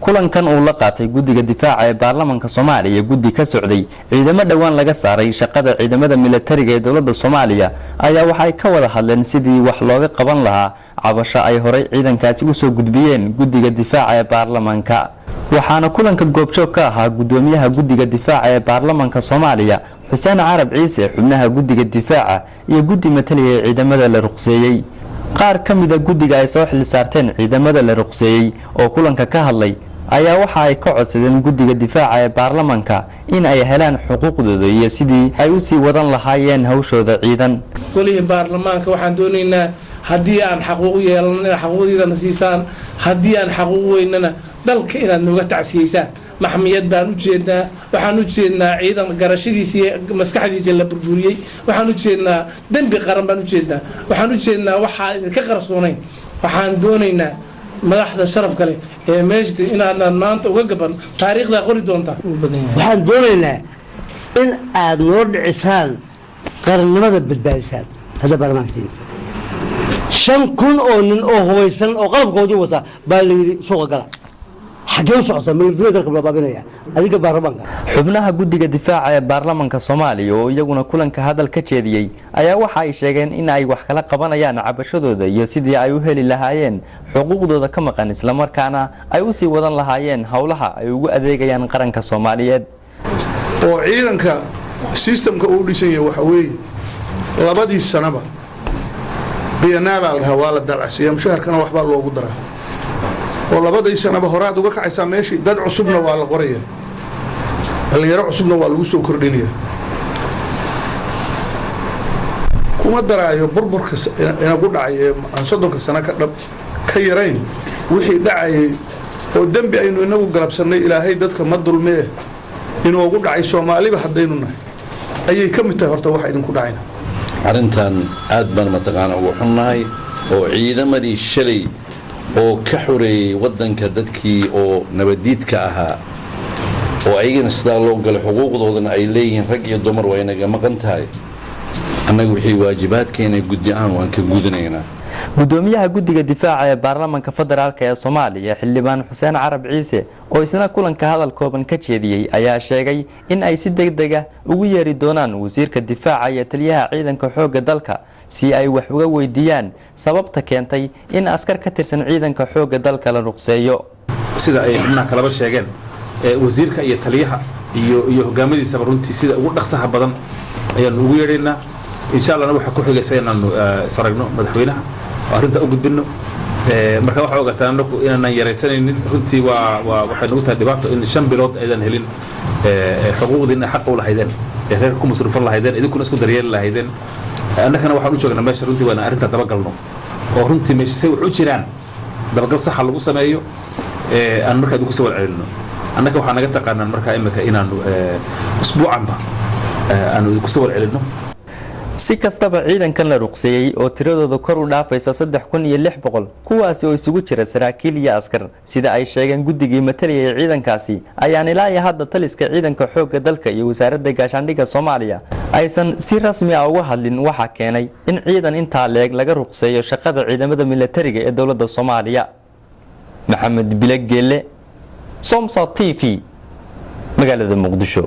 kulankan uu la qaatay guddiga difaaca ee baarlamaanka Soomaaliya guddi ka socday ciidamada dhawaan laga saaray shaqada ciidamada militariga ee dawladda Soomaaliya ayaa waxay ka wada hadleen sidii wax looga qaban lahaa cabasho ay horay ciidankaasi u soo gudbiyeen guddiga difaaca ee baarlamaanka waxaana kulanka goobjoog ka ahaa gudoomiyaha guddiga difaaca ee baarlamaanka Soomaaliya Xuseen Carab Ciise xubnaha guddiga difaaca iyo guddi mataliye ciidamada la ruqseeyay qaar ka mid ah guddiga ay soo xil saarteen ciidamada la ruqseeyay oo kulanka ka hadlay ayaa waxa ay ka codsadeen guddiga difaaca ee baarlamaanka in ay helaan xuquuqdooda iyo sidii ay u sii wadan lahaayeen hawshooda ciidan goliga baarlamaanka waxaan doonaynaa haddii aan xaquuq yeelano xaquuqdeedana siisaan haddii aan xaquuq weynana dalka inaad nooga tacsiyeysaan maxmiyad baan u jeednaa waxaan u jeednaa ciidan garashadiisa maskaxdiisa la burburiyay waxaan u jeednaa dambi qaran baan u jeednaa waxaan u jeednaa waxa idinka qarsoonayn waxaan doonaynaa madaxda sharaf kale ee meeshta inaadaan maanta uga gaban taariikhda qori doonta waxaan doonaynaa in aad noo dhicisaan qarannimada badbaadisaan hadda baarlamaankiina 5,000 oo nin oo hubaysan oo qalabkoodii wata baa la yiri suuqa gala xagee socota military dalka baabinaya adiga baarlamaanka xubnaha guddiga difaaca ee baarlamaanka Soomaaliya oo iyaguna kulanka hadal ka jeediyay ayaa waxa ay sheegeen in ay wax kala qabanayaan cabashadooda iyo sidii ay u heli lahaayeen xuquuqdooda ka maqan isla markaana ay u sii wadan lahaayeen hawlaha ay ugu adeegayaan qaranka Soomaaliyeed oo ciidanka systemka uu dhisan yahay waxa weeye labadii sanaba biyanala wala dalcasiya mushaharkana waxba loogu daraa oo labadii sanaba horaad uga kacaysa meeshii dad cusubna waa la qoraya dhalinyaro cusubna waa lagu soo kordhinaya kuma daraayo burburka inagu dhacay aan 30 sano ka yarayn wixii dhacay oo dambi aynu inagu galabsanay ilaahay dadka ma dulmee inuu ugu dhacay Soomaaliba hadaynu nahay ayay ka mid tahay horta wax idinku dhacayna arintan aad baan mataqaana ugu xunnahay oo ciidamadii shalay oo ka xoreeyay wadanka dadkii oo nabadiidka ahaa oo ayagana sidaa loo galay xuquuqdoodana ay leeyihiin rag iyo dumar waa inaga maqan tahay annagu wixii waajibaadkeena guddi aan waan ka gudanaynaa gudoomiyaha guddiga difaaca ee baarlamaanka federaalka ee Soomaaliya xildhibaan Xuseen Carab Ciise oo isna kulanka hadal kooban ka jeediyay ayaa sheegay in ay si degdeg ah ugu yeeri doonaan wasiirka difaaca iyo taliyaha ciidanka xoogga dalka si ay wax uga weydiiyaan sababta keentay in askar ka tirsan ciidanka xoogga dalka la ruqseeyo sida ay xubnaha kala sheegeen wasiirka iyo taliyaha iyo hogaamadiisa runtii sida ugu dhaqsaha badan ayaan ugu yeereynaa insha Allah waxa ku xigaysa inaan saragno madaxweynaha arinta u gudbino marka waxa ogaataan inaan yareysanaynin runtii waxay nagu tahay dhibaato in 5 bilood aydan helin xuquuqdiina xaq u lahaydeen reer ku masruufan lahaydeen idinkuna isku daryeel lahaydeen annagana waxaan u joognaa meesha runtii waana arinta dabagalno oo runtii meesha say wax u jiraan dabagal sax lagu sameeyo aan markaa idinku soo celino annaga waxaan naga taqaanaan markaa imika inaan usbuucanba aan idinku soo celino si kastaba ciidankan la ruqseeyay oo tiradooda kor u dhaafayso 3,600 kuwaas oo isugu jira saraakiil iyo askar sida ay sheegeen guddigii mataliyay ciidankaasi ayaan ilaa hadda taliska ciidanka xoogga dalka iyo wasaaradda gaashaandhigga Soomaaliya aysan si rasmi ah uga hadlin waxa keenay in ciidan inta leeg laga ruqseeyo shaqada ciidamada militariga ee dawladda Soomaaliya Maxamed Bilegeele Somsa TV magaalada Muqdisho